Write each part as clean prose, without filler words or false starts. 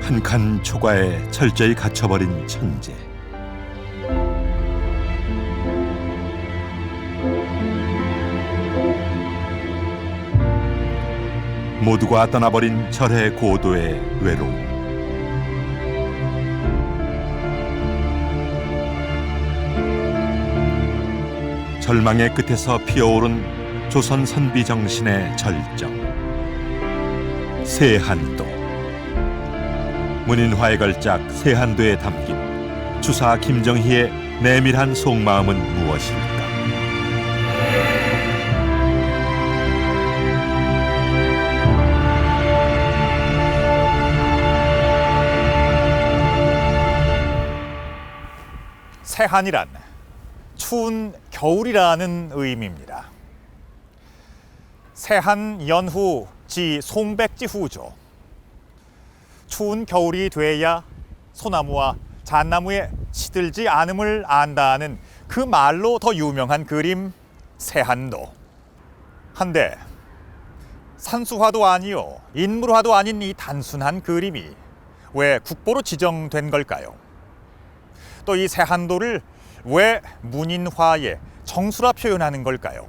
한 칸 초과에 철저히 갇혀버린 천재. 모두가 떠나버린 절의 고도의 외로움. 절망의 끝에서 피어오른 조선 선비 정신의 절정. 세한도. 문인화의 걸작 세한도에 담긴 주사 김정희의 내밀한 속마음은 무엇일까? 세한이란 추운 겨울이라는 의미입니다. 세한 연후 지 송백지 후조. 추운 겨울이 돼야 소나무와 잣나무에 시들지 않음을 안다는 그 말로 더 유명한 그림 세한도. 한데 산수화도 아니요 인물화도 아닌 이 단순한 그림이 왜 국보로 지정된 걸까요? 또 이 세한도를 왜 문인화의 정수라 표현하는 걸까요?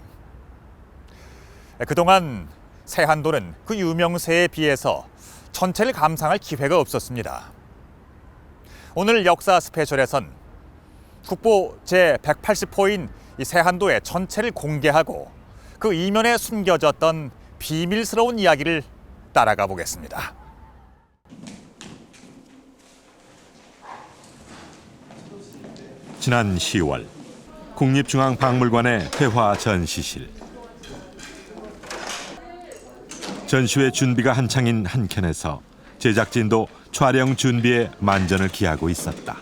그동안 세한도는 그 유명세에 비해서 전체를 감상할 기회가 없었습니다. 오늘 역사 스페셜에선 국보 제180호인 이 세한도의 전체를 공개하고 그 이면에 숨겨졌던 비밀스러운 이야기를 따라가 보겠습니다. 지난 10월 국립중앙박물관의 회화 전시실. 전시회 준비가 한창인 한켠에서 제작진도 촬영 준비에 만전을 기하고 있었다.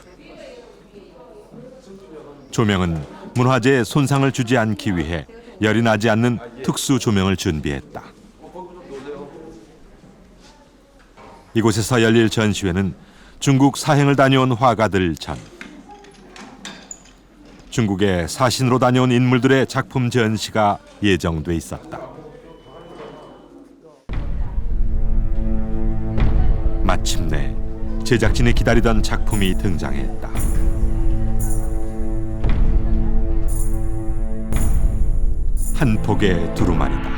조명은 문화재에 손상을 주지 않기 위해 열이 나지 않는 특수 조명을 준비했다. 이곳에서 열릴 전시회는 중국 사행을 다녀온 화가들 전, 중국의 사신으로 다녀온 인물들의 작품 전시가 예정돼 있었다. 마침내 제작진이 기다리던 작품이 등장했다. 한 폭의 두루마리다.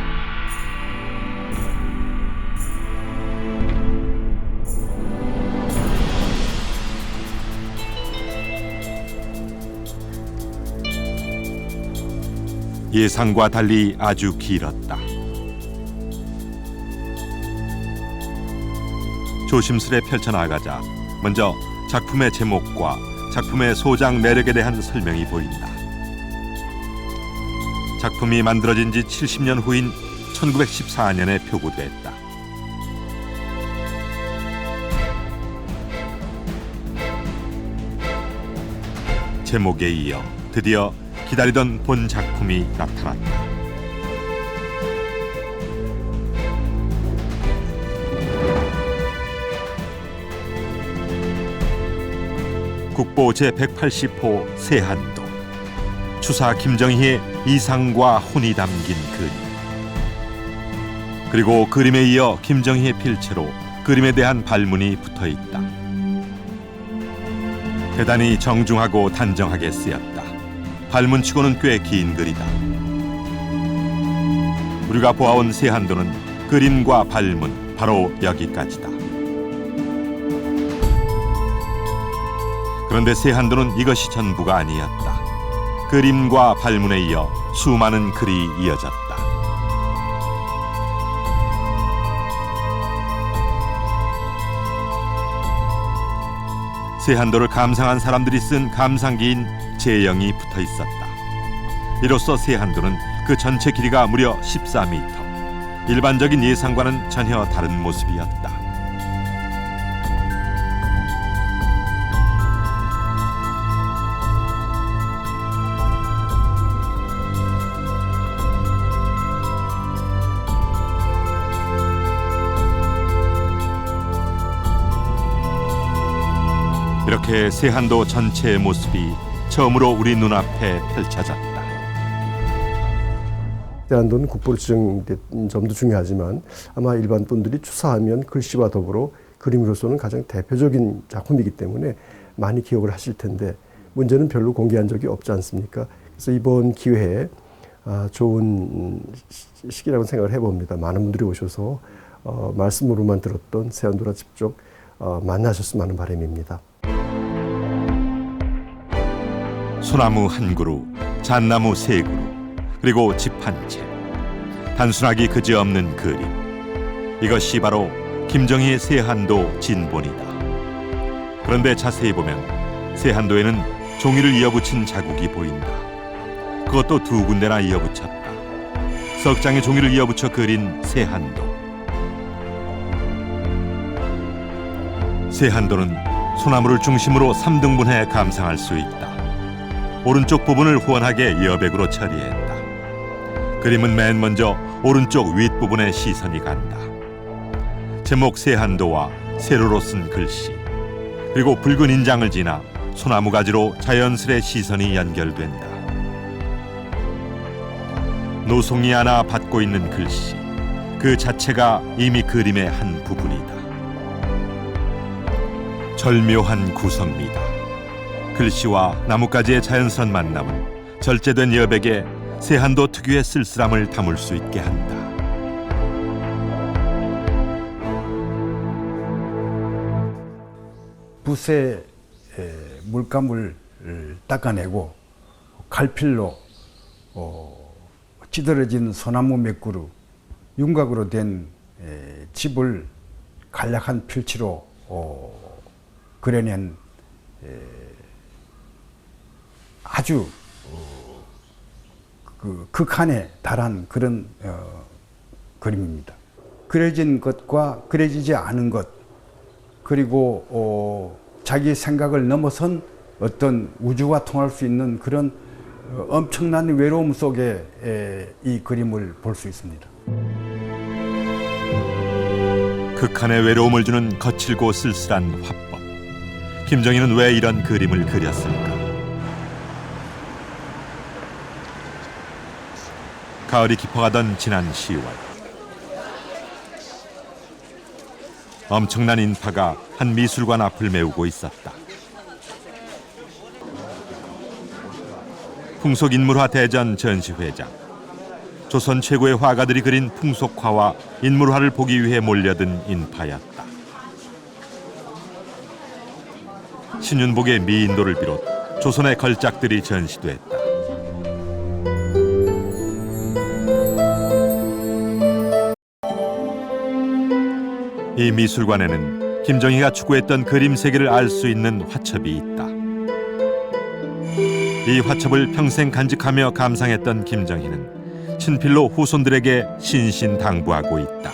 예상과 달리 아주 길었다. 조심스레 펼쳐나가자 먼저 작품의 제목과 작품의 소장 내력에 대한 설명이 보인다. 작품이 만들어진 지 70년 후인 1914년에 표구됐다. 제목에 이어 드디어 기다리던 본 작품이 나타났다. 국보 제180호 세한도. 추사 김정희의 이상과 혼이 담긴 그림. 그리고 그림에 이어 김정희의 필체로 그림에 대한 발문이 붙어있다. 대단히 정중하고 단정하게 쓰였다. 발문치고는 꽤 긴 글이다. 우리가 보아온 세한도는 그림과 발문 바로 여기까지다. 그런데 세한도는 이것이 전부가 아니었다. 그림과 발문에 이어 수많은 글이 이어졌다. 세한도를 감상한 사람들이 쓴 감상기인 제영이 붙어 있었다. 이로써 세한도는 그 전체 길이가 무려 14m. 일반적인 예상과는 전혀 다른 모습이었다. 이렇게 세한도 전체의 모습이 처음으로 우리 눈앞에 펼쳐졌다. 세한도는 국보로 지정된 점도 중요하지만 아마 일반 분들이 추사하면 글씨와 더불어 그림으로서는 가장 대표적인 작품이기 때문에 많이 기억을 하실 텐데 문제는 별로 공개한 적이 없지 않습니까? 그래서 이번 기회에 좋은 시기라고 생각을 해봅니다. 많은 분들이 오셔서 말씀으로만 들었던 세안도라 직접 만나셨으면 하는 바람입니다. 소나무 한 그루, 잣나무 세 그루, 그리고 집 한 채. 단순하기 그지없는 그림. 이것이 바로 김정희의 세한도 진본이다. 그런데 자세히 보면 세한도에는 종이를 이어붙인 자국이 보인다. 그것도 두 군데나 이어붙였다. 석 장의 종이를 이어붙여 그린 세한도. 세한도는 소나무를 중심으로 3등분해 감상할 수 있다. 오른쪽 부분을 후원하게 여백으로 처리했다. 그림은 맨 먼저 오른쪽 윗부분에 시선이 간다. 제목 세한도와 세로로 쓴 글씨, 그리고 붉은 인장을 지나 소나무 가지로 자연스레 시선이 연결된다. 노송이 하나 받고 있는 글씨, 그 자체가 이미 그림의 한 부분이다. 절묘한 구성미다. 글씨와 나뭇가지의 자연스런 만남은 절제된 여백에 세한도 특유의 쓸쓸함을 담을 수 있게 한다. 붓에 물감을 닦아내고 갈필로 찌들어진 소나무 몇 그루, 윤곽으로 된 집을 간략한 필치로 그려낸 아주 그 극한에 달한 그런 그림입니다. 그려진 것과 그려지지 않은 것, 그리고 자기 생각을 넘어선 어떤 우주와 통할 수 있는 그런 엄청난 외로움 속에 이 그림을 볼 수 있습니다. 극한의 외로움을 주는 거칠고 쓸쓸한 화법. 김정희는 왜 이런 그림을 그렸을까? 가을이 깊어가던 지난 10월, 엄청난 인파가 한 미술관 앞을 메우고 있었다. 풍속인물화 대전 전시회장. 조선 최고의 화가들이 그린 풍속화와 인물화를 보기 위해 몰려든 인파였다. 신윤복의 미인도를 비롯 조선의 걸작들이 전시됐다. 이 미술관에는 김정희가 추구했던 그림 세계를 알 수 있는 화첩이 있다. 이 화첩을 평생 간직하며 감상했던 김정희는 친필로 후손들에게 신신당부하고 있다.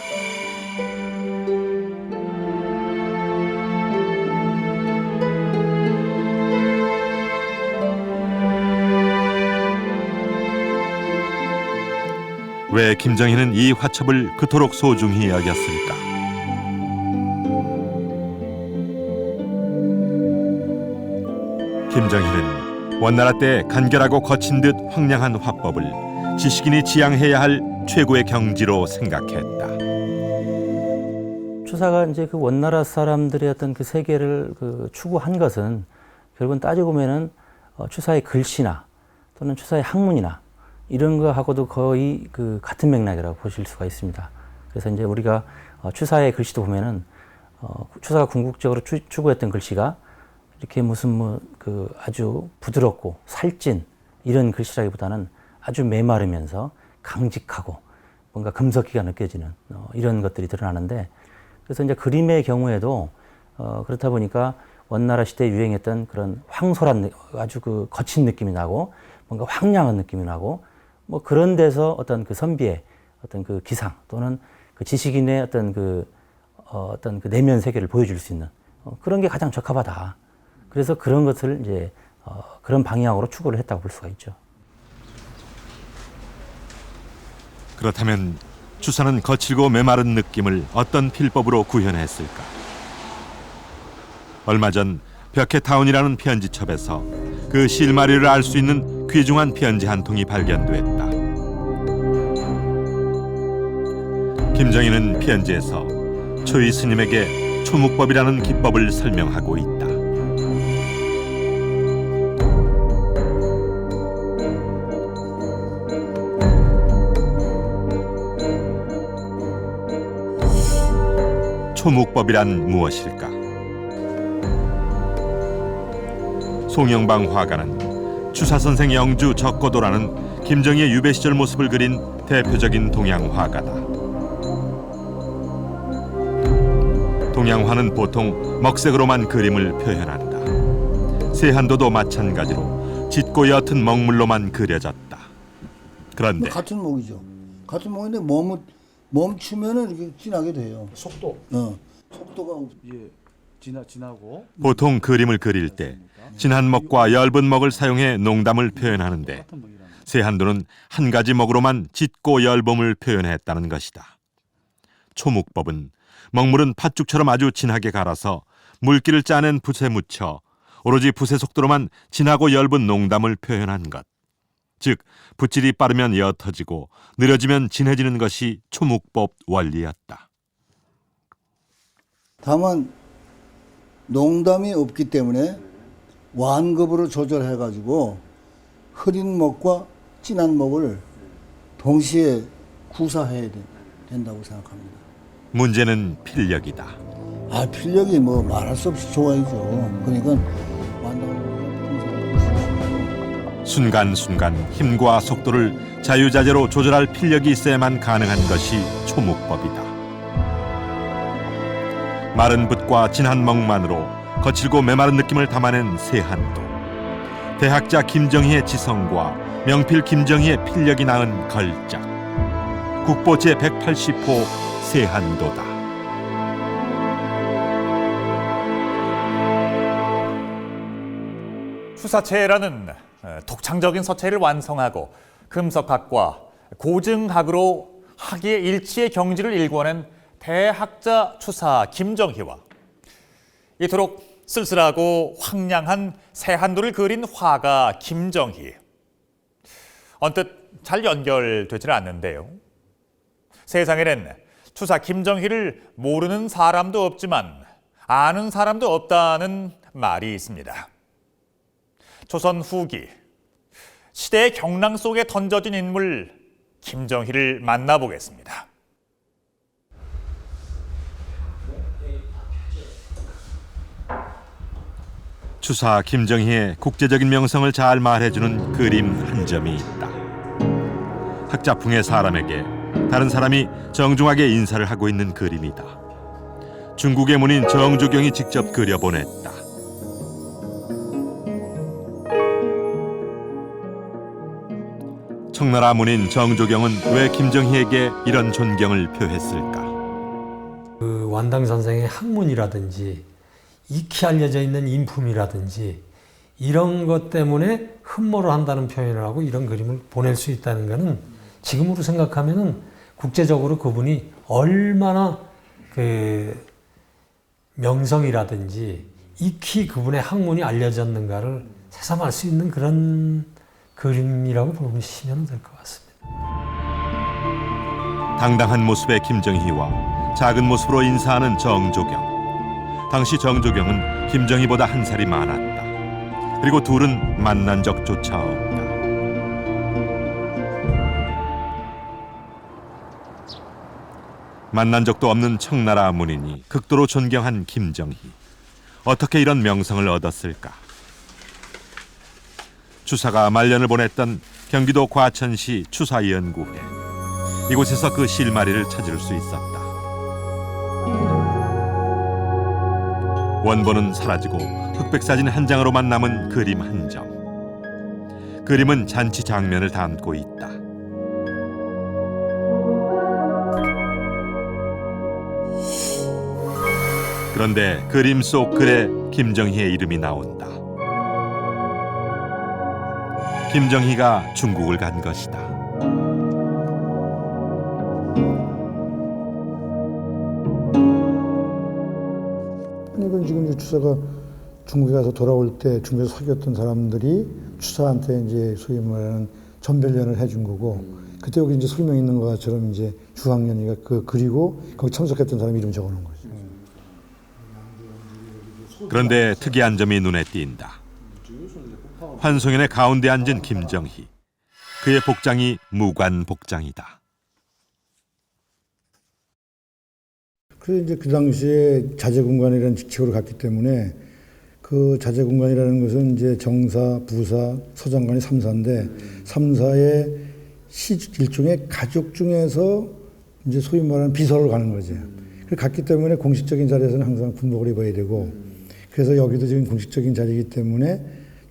왜 김정희는 이 화첩을 그토록 소중히 여겼을까? 김정희는 원나라 때 간결하고 거친 듯 황량한 화법을 지식인이 지향해야 할 최고의 경지로 생각했다. 추사가 이제 그 원나라 사람들의 어떤 그 세계를 추구한 것은 결국은 따지고 보면은 추사의 글씨나 또는 추사의 학문이나 이런 거하고도 거의 그 같은 맥락이라고 보실 수가 있습니다. 그래서 이제 우리가 추사의 글씨도 보면은 추사가 궁극적으로 추구했던 글씨가 이렇게 무슨 그 아주 부드럽고 살찐 이런 글씨라기보다는 아주 메마르면서 강직하고 뭔가 금석기가 느껴지는 이런 것들이 드러나는데, 그래서 이제 그림의 경우에도 그렇다 보니까 원나라 시대에 유행했던 그런 황솔한 아주 그 거친 느낌이 나고 뭔가 황량한 느낌이 나고 뭐 그런 데서 어떤 그 선비의 어떤 그 기상 또는 그 지식인의 어떤 그 내면 세계를 보여줄 수 있는 그런 게 가장 적합하다. 그래서 그런 것을 이제 그런 방향으로 추구를 했다고 볼 수가 있죠. 그렇다면 추사는 거칠고 메마른 느낌을 어떤 필법으로 구현했을까? 얼마 전 벽해타운이라는 편지첩에서 그 실마리를 알 수 있는 귀중한 편지 한 통이 발견됐다. 김정희는 편지에서 초이 스님에게 초묵법이라는 기법을 설명하고 있다. 초묵법이란 무엇일까? 송영방 화가는 추사선생 영주 적고도라는 김정희의 유배 시절 모습을 그린 대표적인 동양 화가다. 동양화는 보통 먹색으로만 그림을 표현한다. 세한도도 마찬가지로 짙고 옅은 먹물로만 그려졌다. 그런데 같은 목이죠. 같은 목인데 멈추면은 이렇게 진하게 돼요. 속도. 속도가 진하고. 보통 그림을 그릴 때 진한 먹과 엷은 먹을 사용해 농담을 표현하는데 세한도는 한 가지 먹으로만 짙고 엷음을 표현했다는 것이다. 초묵법은 먹물은 팥죽처럼 아주 진하게 갈아서 물기를 짜낸 붓에 묻혀 오로지 붓의 속도로만 진하고 엷은 농담을 표현한 것. 즉 붓질이 빠르면 옅어지고 느려지면 진해지는 것이 초묵법 원리였다. 다만 농담이 없기 때문에 완급으로 조절해가지고 흐린 먹과 진한 먹을 동시에 구사해야 된다고 생각합니다. 문제는 필력이다. 필력이 뭐 말할 수 없이 좋아야죠. 그러니까 완당을 순간순간 힘과 속도를 자유자재로 조절할 필력이 있어야만 가능한 것이 초묵법이다. 마른 붓과 진한 먹만으로 거칠고 메마른 느낌을 담아낸 세한도. 대학자 김정희의 지성과 명필 김정희의 필력이 낳은 걸작. 국보 제180호 세한도다. 추사체라는 독창적인 서체를 완성하고 금석학과 고증학으로 학의 일치의 경지를 일궈낸 대학자 추사 김정희와 이토록 쓸쓸하고 황량한 세한도를 그린 화가 김정희. 언뜻 잘 연결되지는 않는데요. 세상에는 추사 김정희를 모르는 사람도 없지만 아는 사람도 없다는 말이 있습니다. 조선 후기 시대의 경랑 속에 던져진 인물 김정희를 만나보겠습니다. 추사 김정희의 국제적인 명성을 잘 말해주는 그림 한 점이 있다. 학자풍의 사람에게 다른 사람이 정중하게 인사를 하고 있는 그림이다. 중국의 문인 정조경이 직접 그려보냈다. 청나라 문인 정조경은 왜 김정희에게 이런 존경을 표했을까? 그 완당 선생의 학문이라든지 익히 알려져 있는 인품이라든지 이런 것 때문에 흠모를 한다는 표현을 하고 이런 그림을 보낼 수 있다는 것은 지금으로 생각하면은 국제적으로 그분이 얼마나 그 명성이라든지 익히 그분의 학문이 알려졌는가를 새삼 알 수 있는 그런 그림이라고 보시면 될 것 같습니다. 당당한 모습의 김정희와 작은 모습으로 인사하는 정조경. 당시 정조경은 김정희보다 한 살이 많았다. 그리고 둘은 만난 적조차 없다. 만난 적도 없는 청나라 문인이 극도로 존경한 김정희. 어떻게 이런 명성을 얻었을까? 추사가 말년을 보냈던 경기도 과천시 추사연구회. 이곳에서 그 실마리를 찾을 수 있었다. 원본은 사라지고 흑백사진 한 장으로만 남은 그림 한 점. 그림은 잔치 장면을 담고 있다. 그런데 그림 속 글에 김정희의 이름이 나온다. 김정희가 중국을 간 것이다. 이건 지금 이제 추사가 중국에 가서 돌아올 때 중국에서 사귀었던 사람들이 추사한테 이제 소위 말하는 전별련을 해준 거고, 그때 여기 이제 설명 있는 것처럼 이제 주학년이가 그리고 거기 참석했던 사람 이름 적어놓은 거죠. 그런데 특이한 점이 눈에 띈다. 환송연의 가운데 앉은 김정희. 그의 복장이 무관 복장이다. 그래서 이제 그 당시에 자제군관이라는 직책으로 갔기 때문에 그 자제군관이라는 것은 이제 정사, 부사, 서장관이 3사인데 3사의 일종의 가족 중에서 이제 소위 말하는 비서를 가는 거죠. 그래서 갔기 때문에 공식적인 자리에서는 항상 군복을 입어야 되고 그래서 여기도 지금 공식적인 자리이기 때문에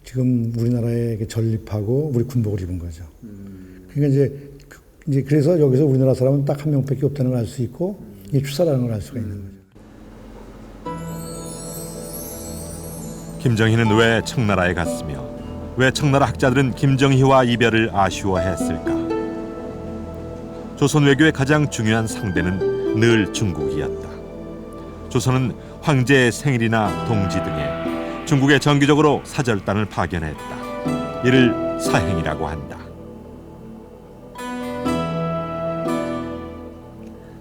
지금 우리나라에 전립하고 우리 군복을 입은 거죠. 그러니까 이제 그래서 여기서 우리나라 사람은 딱 한 명밖에 없다는 걸 알 수 있고 이게 추사라는 걸 알 수가 있는 거죠. 김정희는 왜 청나라에 갔으며 왜 청나라 학자들은 김정희와 이별을 아쉬워했을까? 조선 외교의 가장 중요한 상대는 늘 중국이었다. 조선은 황제의 생일이나 동지 등에 중국에 정기적으로 사절단을 파견했다. 이를 사행이라고 한다.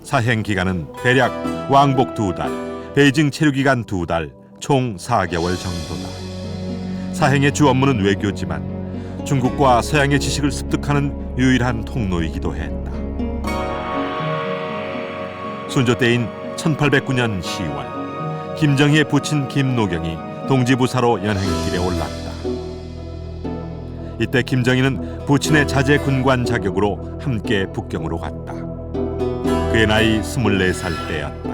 사행 기간은 대략 왕복 2달, 베이징 체류 기간 2달, 총 4개월 정도다. 사행의 주 업무는 외교지만 중국과 서양의 지식을 습득하는 유일한 통로이기도 했다. 순조 때인 1809년 10월, 김정희의 부친 김노경이 동지부사로 연행길에 올랐다. 이때 김정희는 부친의 자제 군관 자격으로 함께 북경으로 갔다. 그의 나이 24살 때였다.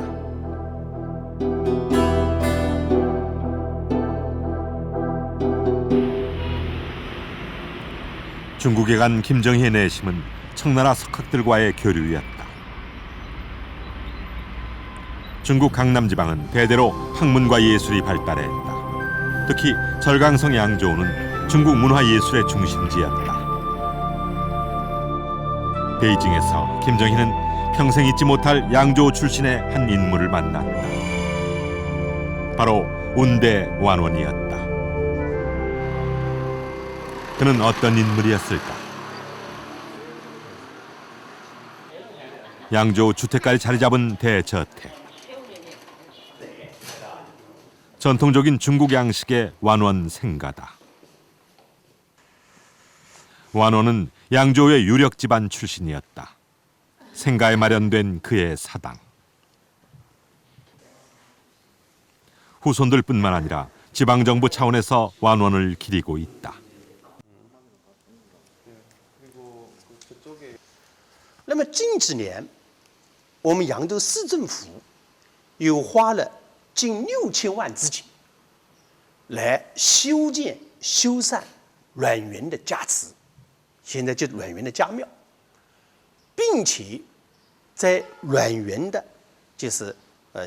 중국에 간 김정희의 내심은 청나라 석학들과의 교류였다. 중국 강남 지방은 대대로 학문과 예술이 발달했다. 특히 절강성 양조는 중국 문화 예술의 중심지였다. 베이징에서 김정희는 평생 잊지 못할 양조 출신의 한 인물을 만났다. 바로 운대 완원이었다. 그는 어떤 인물이었을까? 양조 주택가에 자리 잡은 대저택. 전통적인 중국 양식의 완원 생가다. 완원은 양조의 유력 집안 출신이었다. 생가에 마련된 그의 사당. 후손들뿐만 아니라 지방정부 차원에서 완원을 기리고 있다. 那么近几年，我们扬州市政府又花了近6000万资金，来修建、修缮阮元的家祠，现在就是阮元的家庙，并且在阮元的，就是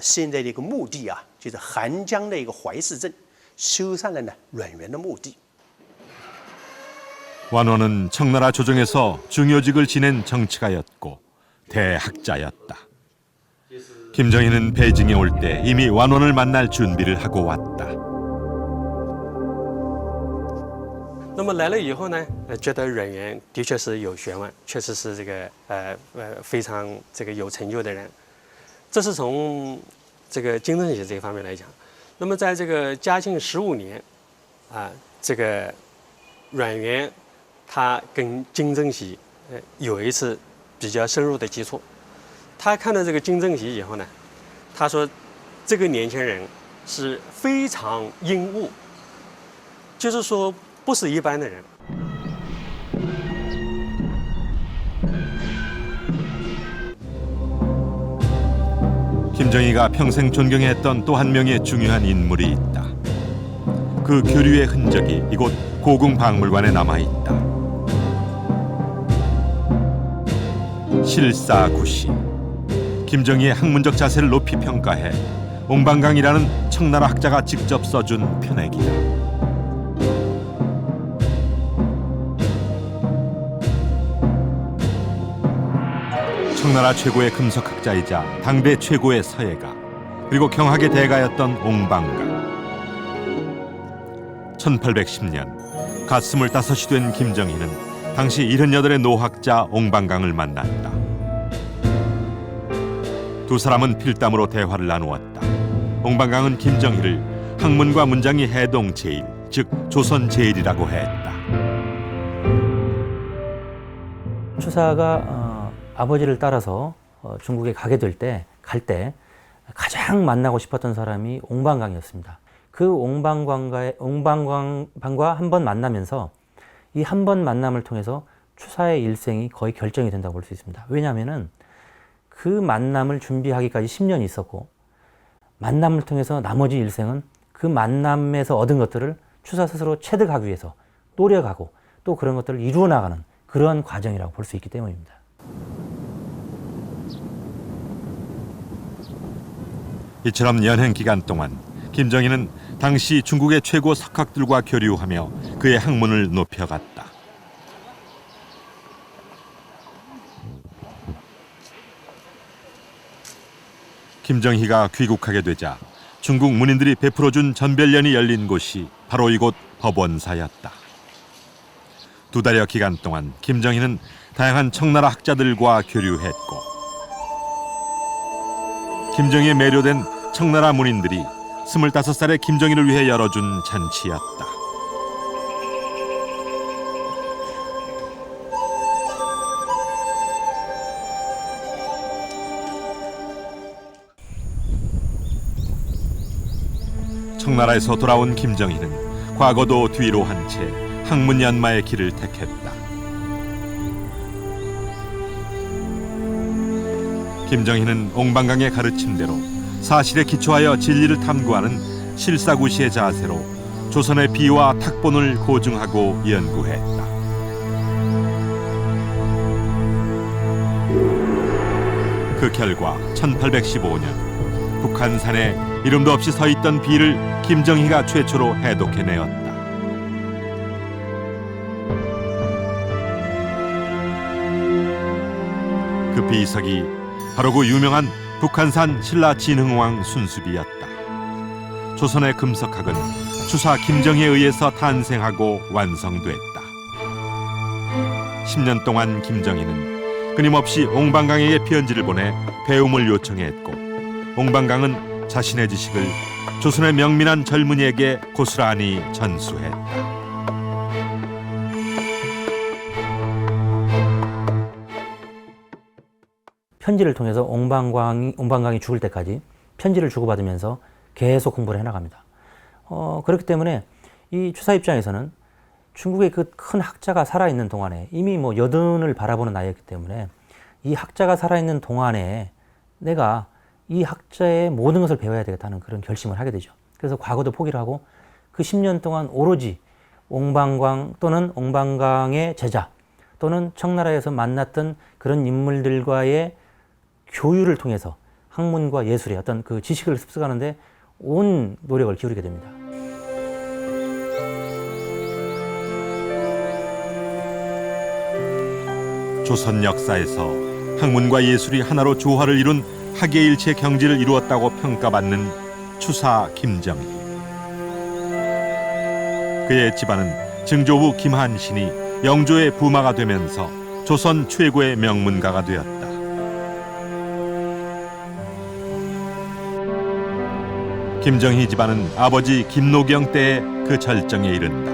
现在的一个墓地啊，就是韩江的一个怀市镇，修缮了呢阮元的墓地。 완원은 청나라 조정에서 중요직을 지낸 정치가였고 대학자였다. 김정희는 베이징에 올 때 이미 완원을 만날 준비를 하고 왔다. 那么来了以后呢，觉得阮元的确是有学问，确实是这个非常这个有成就的人。这是从这个金正喜这一方面来讲。那么在这个嘉庆15年，这个阮元他跟金正喜有一次比较深入的接触。他看到这个金正喜以后呢，他说这个年轻人是非常英武，就是说不是一般的人。 김정희가 평생 존경했던 또 한 명의 중요한 인물이 있다. 그 교류의 흔적이 이곳 고궁박물관에 남아있다. 실사구시. 김정희의 학문적 자세를 높이 평가해 옹방강이라는 청나라 학자가 직접 써준 편액이다. 청나라 최고의 금석학자이자 당대 최고의 서예가 그리고 경학의 대가였던 옹방강. 1810년 갓 25이 된 김정희는 당시 78의 노학자 옹방강을 만났다. 두 사람은 필담으로 대화를 나누었다. 옹방강은 김정희를 학문과 문장이 해동제일, 즉 조선제일이라고 했다. 추사가 아버지를 따라서 중국에 갈 때 가장 만나고 싶었던 사람이 옹방강이었습니다. 그 옹방강과 한 번 만나면서 이 한 번 만남을 통해서 추사의 일생이 거의 결정이 된다고 볼 수 있습니다. 왜냐하면은 그 만남을 준비하기까지 10년이 있었고, 만남을 통해서 나머지 일생은 그 만남에서 얻은 것들을 추사 스스로 체득하기 위해서 노력하고 또 그런 것들을 이루어 나가는 그런 과정이라고 볼 수 있기 때문입니다. 이처럼 연행 기간 동안 김정희는 당시 중국의 최고 석학들과 교류하며 그의 학문을 높여갔다. 김정희가 귀국하게 되자 중국 문인들이 베풀어준 전별련이 열린 곳이 바로 이곳 법원사였다. 2달여 기간 동안 김정희는 다양한 청나라 학자들과 교류했고, 김정희에 매료된 청나라 문인들이 25살의 김정희를 위해 열어준 잔치였다. 청나라에서 돌아온 김정희는 과거도 뒤로 한 채 학문연마의 길을 택했다. 김정희는 옹방강의 가르침대로 사실에 기초하여 진리를 탐구하는 실사구시의 자세로 조선의 비와 탁본을 고증하고 연구했다. 그 결과 1815년 북한산에 이름도 없이 서 있던 비를 김정희가 최초로 해독해내었다. 그 비석이 바로 그 유명한 북한산 신라진흥왕 순수비였다. 조선의 금석학은 추사 김정희에 의해서 탄생하고 완성됐다. 10년 동안 김정희는 끊임없이 옹방강에게 편지를 보내 배움을 요청했고, 옹방강은 자신의 지식을 조선의 명민한 젊은이에게 고스란히 전수했다. 편지를 통해서 옹방강이 죽을 때까지 편지를 주고받으면서 계속 공부를 해나갑니다. 그렇기 때문에 이 추사 입장에서는 중국의 그 큰 학자가 살아있는 동안에 이미 뭐 여든을 바라보는 나이였기 때문에 이 학자가 살아있는 동안에 내가 이 학자의 모든 것을 배워야 되겠다는 그런 결심을 하게 되죠. 그래서 과거도 포기를 하고 그 10년 동안 오로지 옹방강 또는 옹방강의 제자 또는 청나라에서 만났던 그런 인물들과의 교류를 통해서 학문과 예술의 어떤 그 지식을 습득하는데 온 노력을 기울이게 됩니다. 조선 역사에서 학문과 예술이 하나로 조화를 이룬 학예일체 경지를 이루었다고 평가받는 추사 김정희. 그의 집안은 증조부 김한신이 영조의 부마가 되면서 조선 최고의 명문가가 되었다. 김정희 집안은 아버지 김노경 때의 그 절정에 이른다.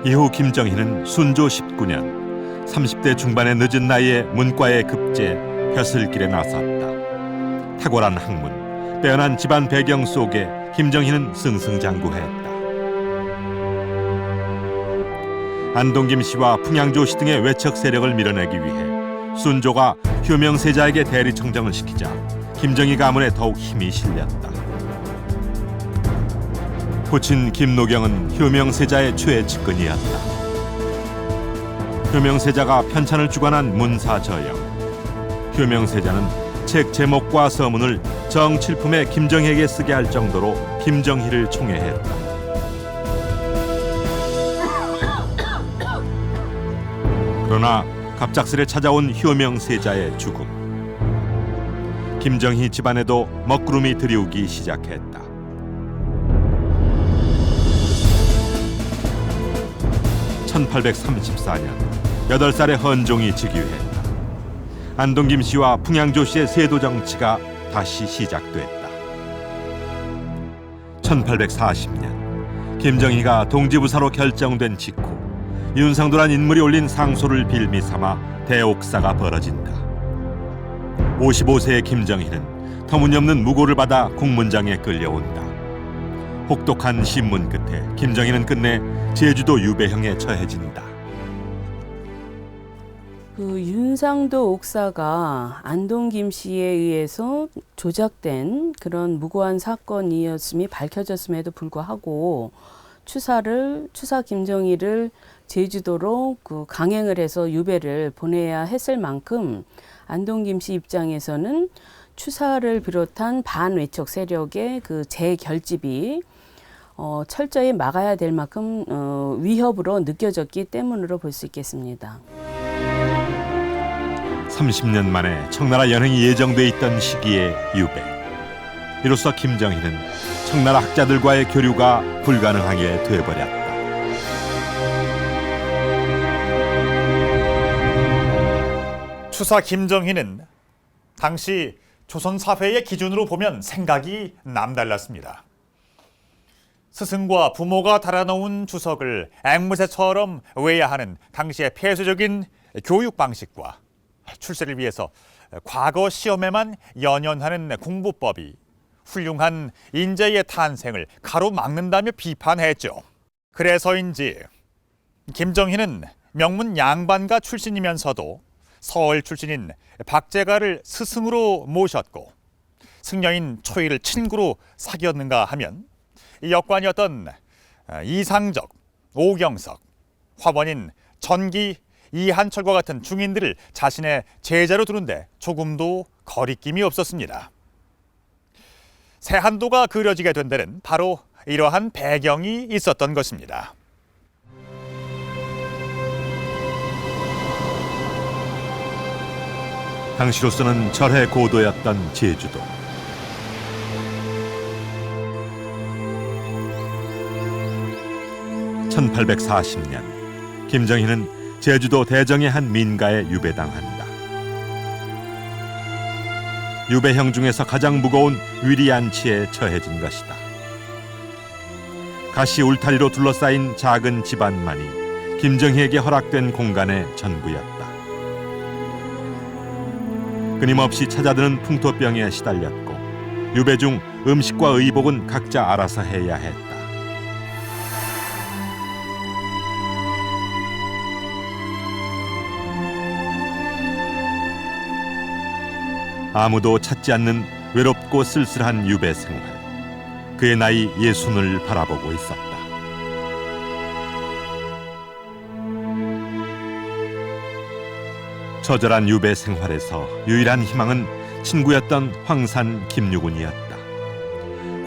이후 김정희는 순조 19년 30대 중반의 늦은 나이에 문과에 급제, 벼슬길에 나섰다. 탁월한 학문, 빼어난 집안 배경 속에 김정희는 승승장구했다. 안동김 씨와 풍양조 씨 등의 외척 세력을 밀어내기 위해 순조가 효명세자에게 대리청정을 시키자 김정희 가문에 더욱 힘이 실렸다. 부친 김노경은 효명세자의 최측근이었다. 효명세자가 편찬을 주관한 문사저영. 효명세자는 책 제목과 서문을 정칠품의 김정희에게 쓰게 할 정도로 김정희를 총애했다. 그러나 갑작스레 찾아온 효명세자의 죽음. 김정희 집안에도 먹구름이 들이우기 시작했다. (1834년) 8살의 헌종이 즉위했다. 안동김 씨와 풍양조 씨의 세도 정치가 다시 시작됐다. 1840년 김정희가 동지부사로 결정된 직후 윤상도란 인물이 올린 상소를 빌미 삼아 대옥사가 벌어진다. 55세의 김정희는 터무니없는 무고를 받아 국문장에 끌려온다. 혹독한 신문 끝에 김정희는 끝내 제주도 유배형에 처해진다. 그 윤상도 옥사가 안동 김씨에 의해서 조작된 그런 무고한 사건이었음이 밝혀졌음에도 불구하고 추사 김정희를 제주도로 그 강행을 해서 유배를 보내야 했을 만큼 안동 김씨 입장에서는 추사를 비롯한 반외척 세력의 그 재결집이 철저히 막아야 될 만큼 위협으로 느껴졌기 때문으로 볼 수 있겠습니다. 30년 만에 청나라 연행이 예정돼 있던 시기의 유배. 이로써 김정희는 청나라 학자들과의 교류가 불가능하게 돼버렸다. 추사 김정희는 당시 조선 사회의 기준으로 보면 생각이 남달랐습니다. 스승과 부모가 달아놓은 주석을 앵무새처럼 외야 하는 당시의 폐쇄적인 교육 방식과 출세를 위해서 과거 시험에만 연연하는 공부법이 훌륭한 인재의 탄생을 가로막는다며 비판했죠. 그래서인지 김정희는 명문 양반가 출신이면서도 서울 출신인 박제가를 스승으로 모셨고 승려인 초이를 친구로 사귀었는가 하면 역관이었던 이상적, 오경석, 화원인 전기, 이한철과 같은 중인들을 자신의 제자로 두는데 조금도 거리낌이 없었습니다. 세한도가 그려지게 된 데는 바로 이러한 배경이 있었던 것입니다. 당시로서는 절의 고도였던 제주도. (1840년) 김정희는 제주도 대정의 한 민가에 유배당한다. 유배형 중에서 가장 무거운 위리안치에 처해진 것이다. 가시 울타리로 둘러싸인 작은 집안만이 김정희에게 허락된 공간의 전부였다. 끊임없이 찾아드는 풍토병에 시달렸고 유배 중 음식과 의복은 각자 알아서 해야 했다. 아무도 찾지 않는 외롭고 쓸쓸한 유배 생활. 그의 나이 60을 바라보고 있었다. 처절한 유배 생활에서 유일한 희망은 친구였던 황산 김유군이었다.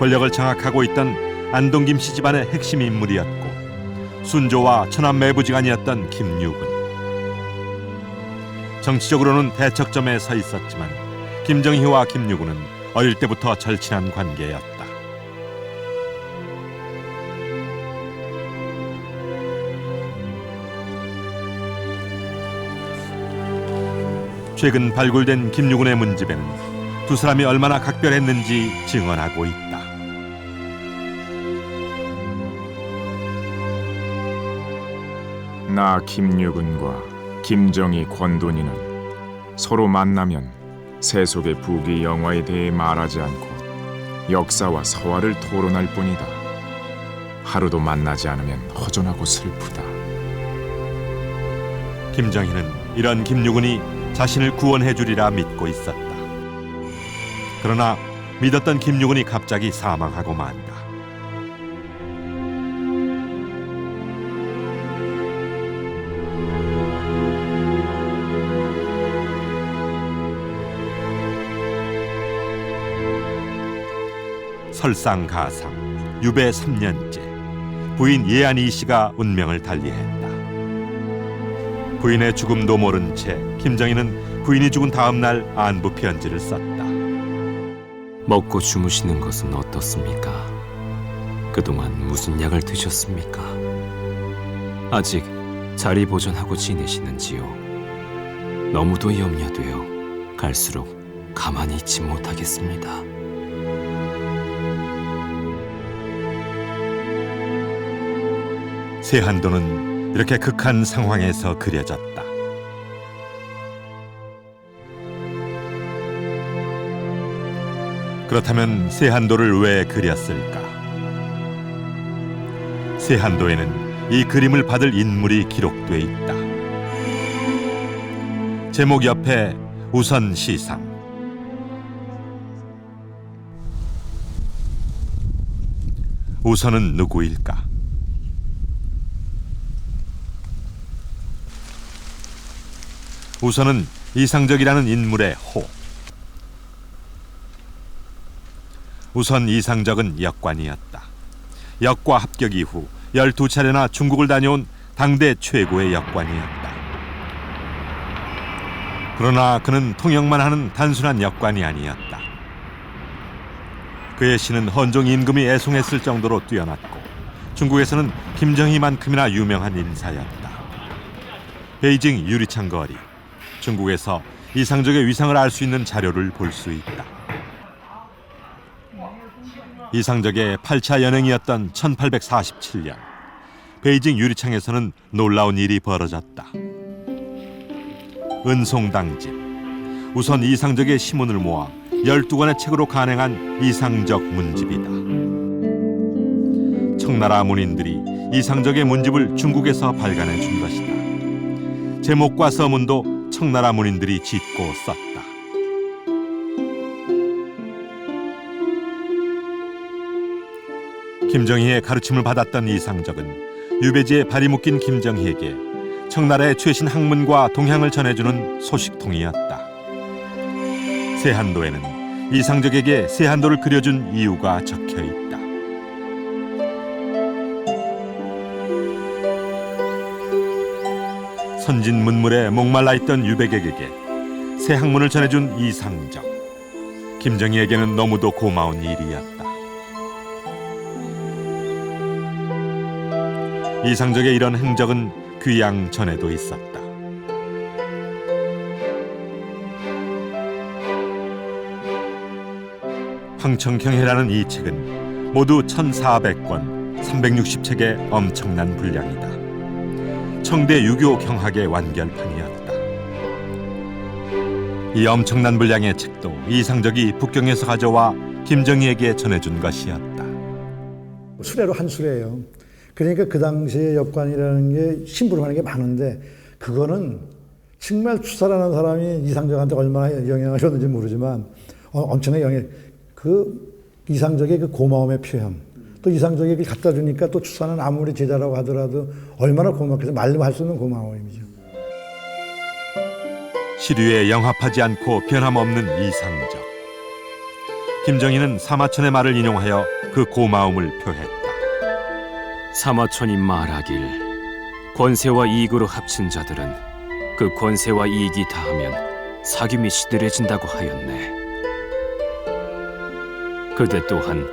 권력을 장악하고 있던 안동 김씨 집안의 핵심 인물이었고 순조와 천안매부지간이었던 김유군. 정치적으로는 대척점에 서 있었지만 김정희와 김유군은 어릴 때부터 절친한 관계였다. 최근 발굴된 김유군의 문집에는 두 사람이 얼마나 각별했는지 증언하고 있다. 나 김유군과 김정희 권돈이는 서로 만나면 세속의 부귀 영화에 대해 말하지 않고 역사와 서화를 토론할 뿐이다. 하루도 만나지 않으면 허전하고 슬프다. 김정희는 이런 김유군이 자신을 구원해 주리라 믿고 있었다. 그러나 믿었던 김유군이 갑자기 사망하고 만다. 설상가상, 유배 3년째 부인 예안이 씨가 운명을 달리했다. 부인의 죽음도 모른 채 김정희는 부인이 죽은 다음 날 안부 편지를 썼다. 먹고 주무시는 것은 어떻습니까? 그동안 무슨 약을 드셨습니까? 아직 자리 보존하고 지내시는지요? 너무도 염려되어 갈수록 가만히 있지 못하겠습니다. 세한도는 이렇게 극한 상황에서 그려졌다. 그렇다면 세한도를 왜 그렸을까? 세한도에는 이 그림을 받을 인물이 기록돼 있다. 제목 옆에 우선 시상. 우선은 누구일까? 우선은 이상적이라는 인물의 호. 우선 이상적은 역관이었다. 역과 합격 이후 12차례나 중국을 다녀온 당대 최고의 역관이었다. 그러나 그는 통역만 하는 단순한 역관이 아니었다. 그의 시는 헌종 임금이 애송했을 정도로 뛰어났고 중국에서는 김정희만큼이나 유명한 인사였다. 베이징 유리창 거리, 중국에서 이상적의 위상을 알 수 있는 자료를 볼 수 있다. 이상적의 8차 연행이었던 1847년 베이징 유리창에서는 놀라운 일이 벌어졌다. 은송당집, 우선 이상적의 시문을 모아 12권의 책으로 간행한 이상적 문집이다. 청나라 문인들이 이상적의 문집을 중국에서 발간해 준 것이다. 제목과 서문도 청나라 문인들이 짓고 썼다. 김정희의 가르침을 받았던 이상적은 유배지에 발이 묶인 김정희에게 청나라의 최신 학문과 동향을 전해주는 소식통이었다. 세한도에는 이상적에게 세한도를 그려준 이유가 적혀있다. 선진 문물에 목말라 있던 유백에게 새 학문을 전해준 이상적. 김정희에게는 너무도 고마운 일이었다. 이상적의 이런 행적은 귀양 전에도 있었다. 황청경해라는 이 책은 모두 1400권, 360책의 엄청난 분량이다. 청대 유교 경학의 완결판이었다. 이 엄청난 분량의 책도 이상적이 북경에서 가져와 김정희에게 전해준 것이었다. 수레로 한 수레예요. 그러니까 그 당시에 역관이라는 게 심부름하는 게 많은데 그거는 정말 추사라는 사람이 이상적한테 얼마나 영향을 줬는지 모르지만 엄청나게 그 이상적의 그 고마움의 표현, 또 이상적에게 갖다 주니까 또 추사는 아무리 제자라고 하더라도 얼마나 고맙겠어. 말로 할 수 없는 고마움이죠. 시류에 영합하지 않고 변함없는 이상적. 김정희는 사마천의 말을 인용하여 그 고마움을 표했다. 사마천이 말하길 권세와 이익으로 합친 자들은 그 권세와 이익이 다하면 사귐이 시들해진다고 하였네. 그대 또한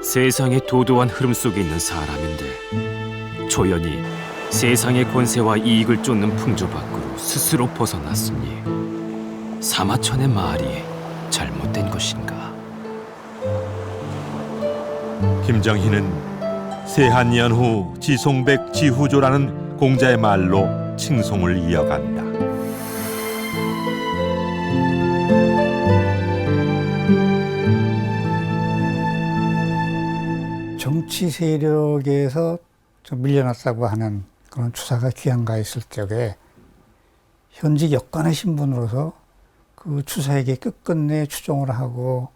세상의 도도한 흐름 속에 있는 사람인데 조연히 세상의 권세와 이익을 쫓는 풍조 밖으로 스스로 벗어났으니 사마천의 말이 잘못된 것인가? 김정희는 세한연후 지송백 지후조라는 공자의 말로 칭송을 이어간다. 정치 세력에서 좀 밀려났다고 하는 그런 추사가 귀양가에 있을 적에 현직 역관의 신분으로서 그 추사에게 끝끝내 추종을 하고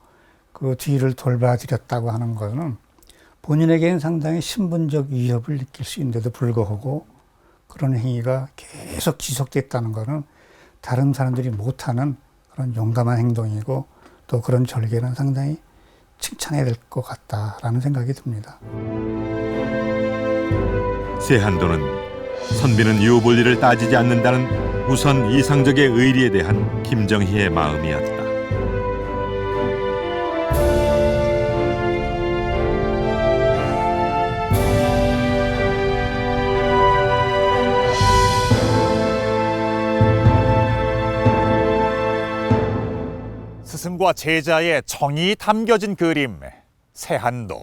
그 뒤를 돌봐드렸다고 하는 것은 본인에게는 상당히 신분적 위협을 느낄 수 있는데도 불구하고 그런 행위가 계속 지속됐다는 것은 다른 사람들이 못하는 그런 용감한 행동이고 또 그런 절개는 상당히 칭찬해야 될 것 같다라는 생각이 듭니다. 세한도는 선비는 유불리를 따지지 않는다는 우선 이상적의 의리에 대한 김정희의 마음이었다. 스승과 제자의 정이 담겨진 그림, 세한도.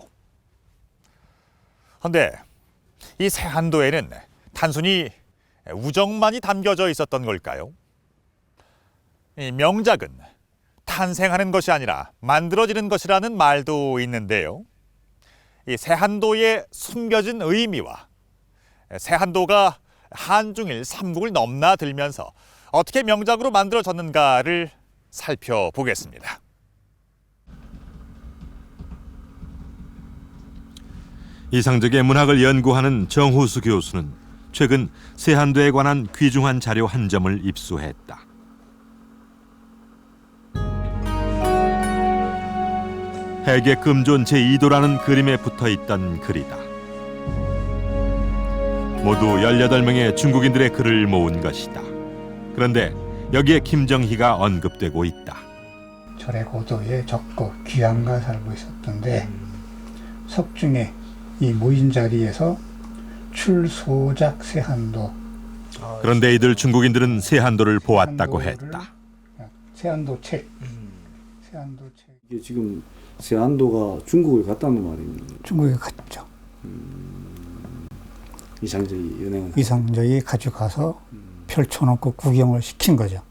그런데 이 세한도에는 단순히 우정만이 담겨져 있었던 걸까요? 이 명작은 탄생하는 것이 아니라 만들어지는 것이라는 말도 있는데요. 이 세한도에 숨겨진 의미와 세한도가 한중일 삼국을 넘나들면서 어떻게 명작으로 만들어졌는가를 살펴보겠습니다. 이상적의 문학을 연구하는 정후수 교수는 최근 세한도에 관한 귀중한 자료 한 점을 입수했다. 해계 금존 제2도라는 그림에 붙어있던 글이다. 모두 18명의 중국인들의 글을 모은 것이다. 그런데 여기에 김정희가 언급되고 있다. 절의 고도에 적고 귀양가 살고 있었던데 석중에 이 모인 자리에서 출소작 세한도. 그런데 이들 중국인들은 세한도를 보았다고 했다. 세한도 책. 세한도 책. 이게 지금 세한도가 중국에 갔다는 말입니다. 중국에 갔죠. 이상적이 연행은. 이상적이 가져가서 펼쳐놓고 구경을 시킨 거죠.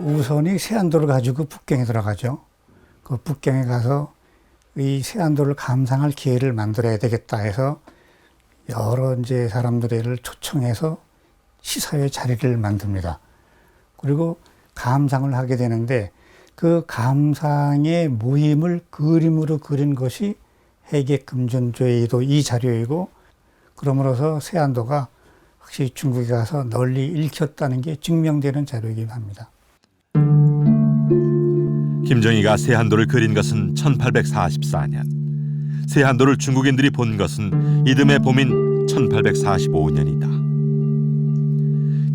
우선이 세한도를 가지고 북경에 들어가죠. 그 북경에 가서 이 세한도를 감상할 기회를 만들어야 되겠다 해서 여러 이제 사람들을 초청해서 시사회 자리를 만듭니다. 그리고 감상을 하게 되는데 그 감상의 모임을 그림으로 그린 것이 해계금전조의도 이 자료이고, 그러므로서 세한도가 확실히 중국에 가서 널리 읽혔다는 게 증명되는 자료이긴 합니다. 김정희가 세한도를 그린 것은 1844년, 세한도를 중국인들이 본 것은 이듬해 봄인 1845년이다.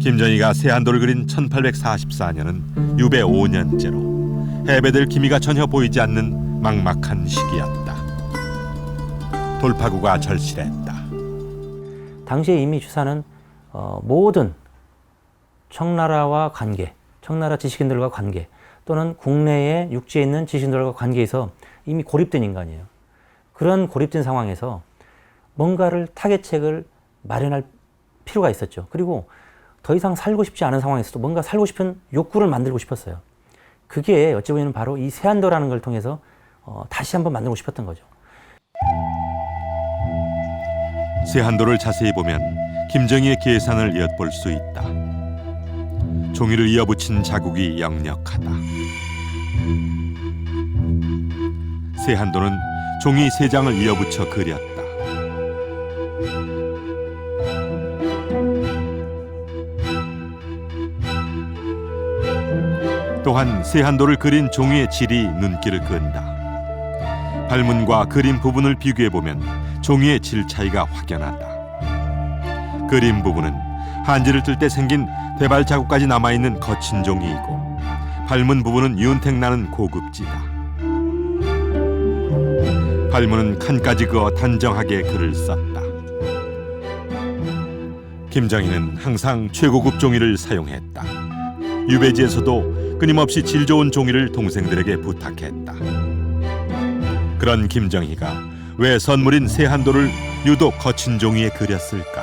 김정희가 세한도를 그린 1844년은 유배 5년째로 해배될 기미가 전혀 보이지 않는 막막한 시기였다. 돌파구가 절실했다. 당시에 이미 추사는 모든 청나라와 관계, 청나라 지식인들과 관계, 또는 국내에 육지에 있는 지식인들과 관계에서 이미 고립된 인간이에요. 그런 고립된 상황에서 뭔가를 타개책을 마련할 필요가 있었죠. 그리고 더 이상 살고 싶지 않은 상황에서도 뭔가 살고 싶은 욕구를 만들고 싶었어요. 그게 어찌 보면 바로 이 세한도라는 걸 통해서 다시 한번 만들고 싶었던 거죠. 세한도를 자세히 보면 김정희의 계산을 엿볼 수 있다. 종이를 이어붙인 자국이 역력하다. 세한도는 종이 3장을 이어붙여 그렸다. 또한 세한도를 그린 종이의 질이 눈길을 끈다. 발문과 그림 부분을 비교해보면 종이의 질 차이가 확연하다. 그림 부분은 한지를 뜰 때 생긴 대발 자국까지 남아있는 거친 종이이고, 발문 부분은 윤택 나는 고급지다. 발문은 칸까지 그어 단정하게 글을 썼다. 김정희는 항상 최고급 종이를 사용했다. 유배지에서도 끊임없이 질 좋은 종이를 동생들에게 부탁했다. 그런 김정희가 왜 선물인 세한도를 유독 거친 종이에 그렸을까?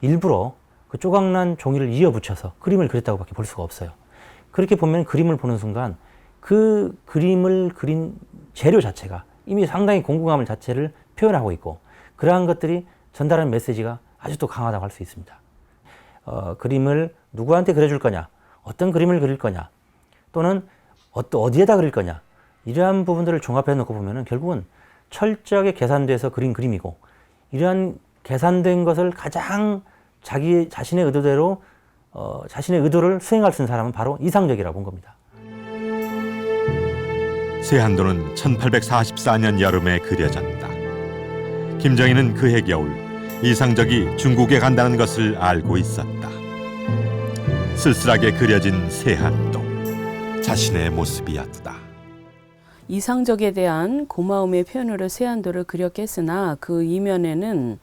일부러 그 조각난 종이를 이어붙여서 그림을 그렸다고밖에 볼 수가 없어요. 그렇게 보면 그림을 보는 순간 그 그림을 그린 재료 자체가 이미 상당히 공공함을 자체를 표현하고 있고, 그러한 것들이 전달하는 메시지가 아주 또 강하다고 할 수 있습니다. 그림을 누구한테 그려줄 거냐, 어떤 그림을 그릴 거냐, 또는 어디에다 그릴 거냐, 이러한 부분들을 종합해 놓고 보면은 결국은 철저하게 계산돼서 그린 그림이고, 이러한 계산된 것을 가장 자기 자신의 의도대로 자신의 의도를 수행할 수 있는 사람은 바로 이상적이라고 본 겁니다. 세한도는 1844년 여름에 그려졌다. 김정희는 그해 겨울 이상적이 중국에 간다는 것을 알고 있었다. 쓸쓸하게 그려진 세한도, 자신의 모습이었다. 이상적에 대한 고마움의 표현으로 세안도를 그렸겠으나 그 이면에는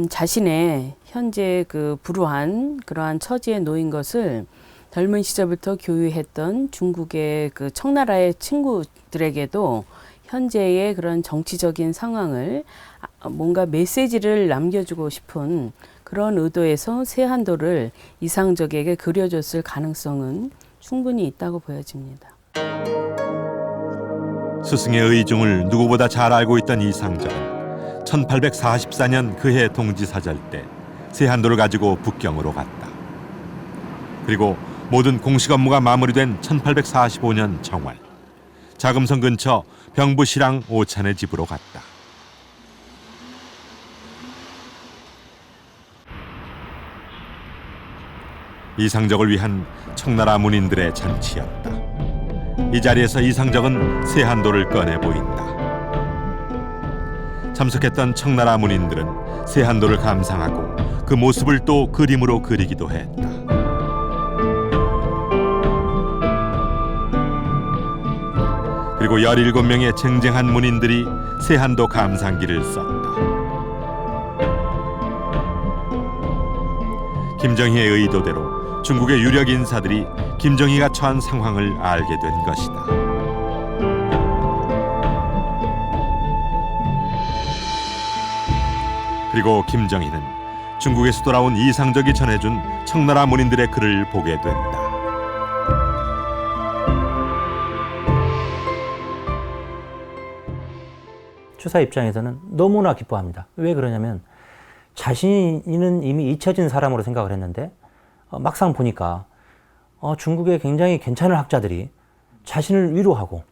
자신의 현재 그 불우한 그러한 처지에 놓인 것을 젊은 시절부터 교유했던 중국의 그 청나라의 친구들에게도 현재의 그런 정치적인 상황을 뭔가 메시지를 남겨주고 싶은 그런 의도에서 세한도를 이상적에게 그려줬을 가능성은 충분히 있다고 보여집니다. 스승의 의중을 누구보다 잘 알고 있던 이상적은 1844년 그해 동지사절 때 세한도를 가지고 북경으로 갔다. 그리고 모든 공식 업무가 마무리된 1845년 정월, 자금성 근처 병부시랑 오찬의 집으로 갔다. 이상적을 위한 청나라 문인들의 잔치였다. 이 자리에서 이상적은 세한도를 꺼내 보인다. 참석했던 청나라 문인들은 세한도를 감상하고 그 모습을 또 그림으로 그리기도 했다. 그리고 17명의 쟁쟁한 문인들이 세한도 감상기를 썼다. 김정희의 의도대로 중국의 유력 인사들이 김정희가 처한 상황을 알게 된 것이다. 그리고 김정희는 중국에서 돌아온 이상적이 전해준 청나라 문인들의 글을 보게 된다. 추사 입장에서는 너무나 기뻐합니다. 왜 그러냐면 자신은 이미 잊혀진 사람으로 생각을 했는데 막상 보니까 중국의 굉장히 괜찮은 학자들이 자신을 위로하고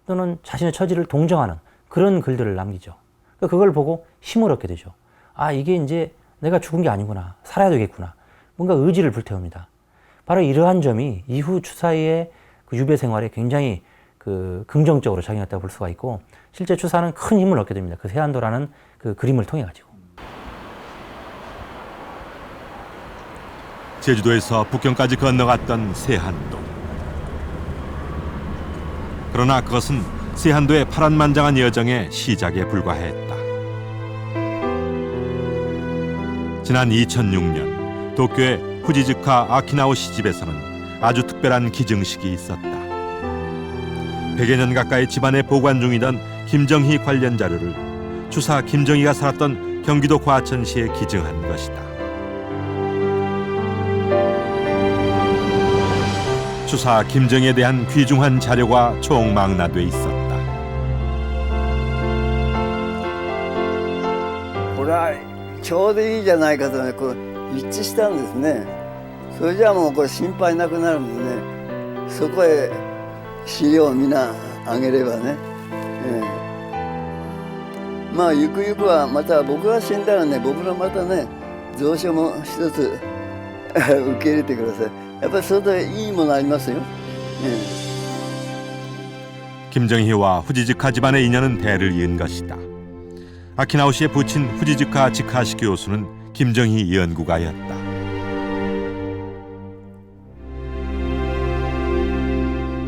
또는 자신의 처지를 동정하는 그런 글들을 남기죠. 그걸 보고 힘을 얻게 되죠. 아, 이게 이제 내가 죽은 게 아니구나. 살아야 되겠구나. 뭔가 의지를 불태웁니다. 바로 이러한 점이 이후 추사의 그 유배 생활에 굉장히 그 긍정적으로 작용했다고 볼 수가 있고, 실제 추사는 큰 힘을 얻게 됩니다. 그 세한도라는 그 그림을 통해 가지고. 제주도에서 북경까지 건너갔던 세한도. 그러나 그것은 세한도의 파란만장한 여정의 시작에 불과했다. 지난 2006년 도쿄의 후지즈카 아키나오 시집에서는 아주 특별한 기증식이 있었다. 100여 년 가까이 집안에 보관 중이던 김정희 관련 자료를 추사 김정희가 살았던 경기도 과천시에 기증한 것이다. 추사 김정희에 대한 귀중한 자료가 총망라돼 있었다. これはちょうどいいじゃないかとね、こう一致したんですね。それじゃあもうこれ心配なくなるもんね。そこへ資料をみんなあげればね。まあゆくゆくはまた僕が死んだらね、僕のまたね蔵書も一つ受け入れてください。やっぱりそれでいいものありますよ。 김정희와 후지즈카 집안의 인연은 대를 이은 것이다. 아키나오시의 부친 후지즈카 지카시 교수는 김정희 연구가였다.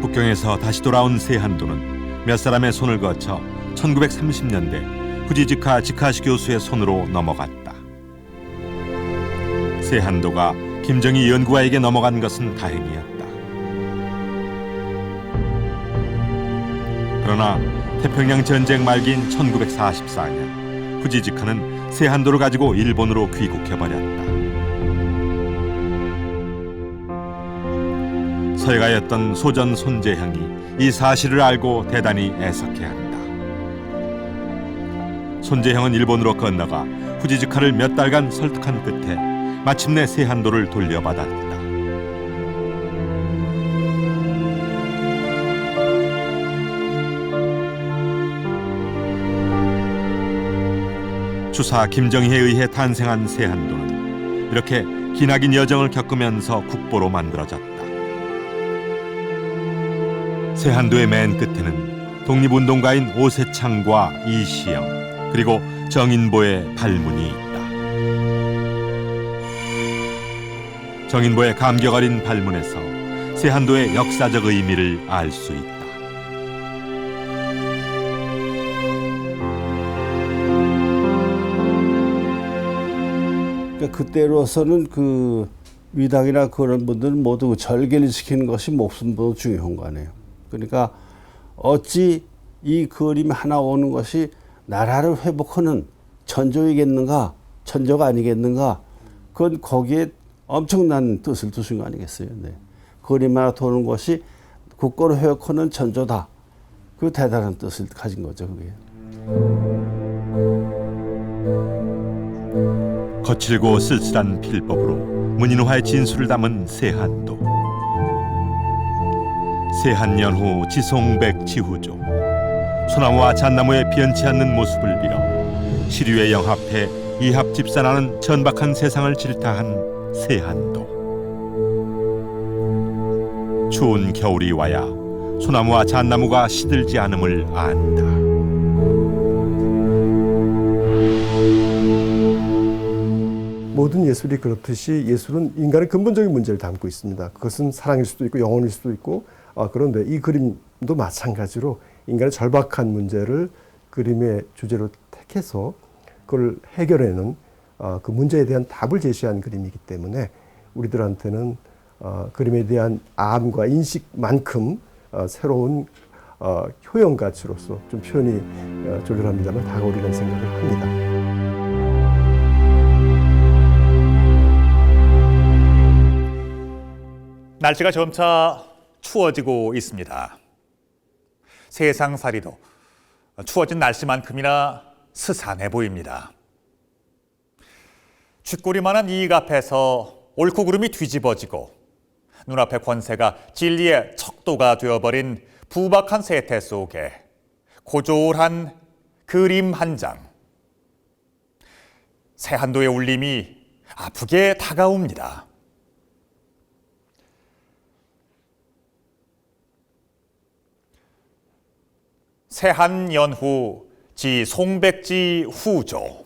북경에서 다시 돌아온 세한도는 몇 사람의 손을 거쳐 1930년대 후지즈카 지카시 교수의 손으로 넘어갔다. 세한도가 김정희 연구가에게 넘어간 것은 다행이었다. 그러나 태평양 전쟁 말기인 1944년 후지즈카는 세한도를 가지고 일본으로 귀국해버렸다. 서예가였던 소전 손재형이 이 사실을 알고 대단히 애석해한다. 손재형은 일본으로 건너가 후지즈카를 몇 달간 설득한 끝에 마침내 세한도를 돌려받았다. 추사 김정희에 의해 탄생한 세한도는 이렇게 기나긴 여정을 겪으면서 국보로 만들어졌다. 세한도의 맨 끝에는 독립운동가인 오세창과 이시영 그리고 정인보의 발문이 있다. 정인보의 감격 어린 발문에서 세한도의 역사적 의미를 알 수 있다. これはちょうどいいじゃないかとね、こう一致したんですね。それじゃあもうこれ心配なくなるもんね。そこへ資料をみんなあげればね。 김정희의 연구가에게 넘어간 세한도는 그러니까 그때로서는 그 위당이나 그런 분들은 모두 절개를 시키는 것이 목숨보다 중요한 거 아니에요. 그러니까 어찌 이 그림 하나 오는 것이 나라를 회복하는 천조이겠는가, 천조가 아니겠는가, 그건 거기에 엄청난 뜻을 두신 거 아니겠어요. 네. 그림 하나 도는 것이 국가를 회복하는 천조다. 그 대단한 뜻을 가진 거죠, 그게. 거칠고 쓸쓸한 필법으로 문인화의 진수를 담은 세한도. 세한연후 지송백지후조. 소나무와 잣나무의 변치 않는 모습을 빌어 시류에 영합해 이합집산하는 천박한 세상을 질타한 세한도. 추운 겨울이 와야 소나무와 잣나무가 시들지 않음을 안다. 모든 예술이 그렇듯이 예술은 인간의 근본적인 문제를 담고 있습니다. 그것은 사랑일 수도 있고 영혼일 수도 있고, 그런데 이 그림도 마찬가지로 인간의 절박한 문제를 그림의 주제로 택해서 그걸 해결해내는 그 문제에 대한 답을 제시한 그림이기 때문에 우리들한테는 그림에 대한 암과 인식만큼 새로운 효용 가치로서 좀 표현이 조절합니다만 다가오리라는 생각을 합니다. 날씨가 점차 추워지고 있습니다. 세상살이도 추워진 날씨만큼이나 스산해 보입니다. 쥐꼬리만한 이익 앞에서 옳고 그름이 뒤집어지고 눈앞의 권세가 진리의 척도가 되어버린 부박한 세태 속에 고졸한 그림 한 장. 세한도의 울림이 아프게 다가옵니다. 세한연후 지 송백지 후조.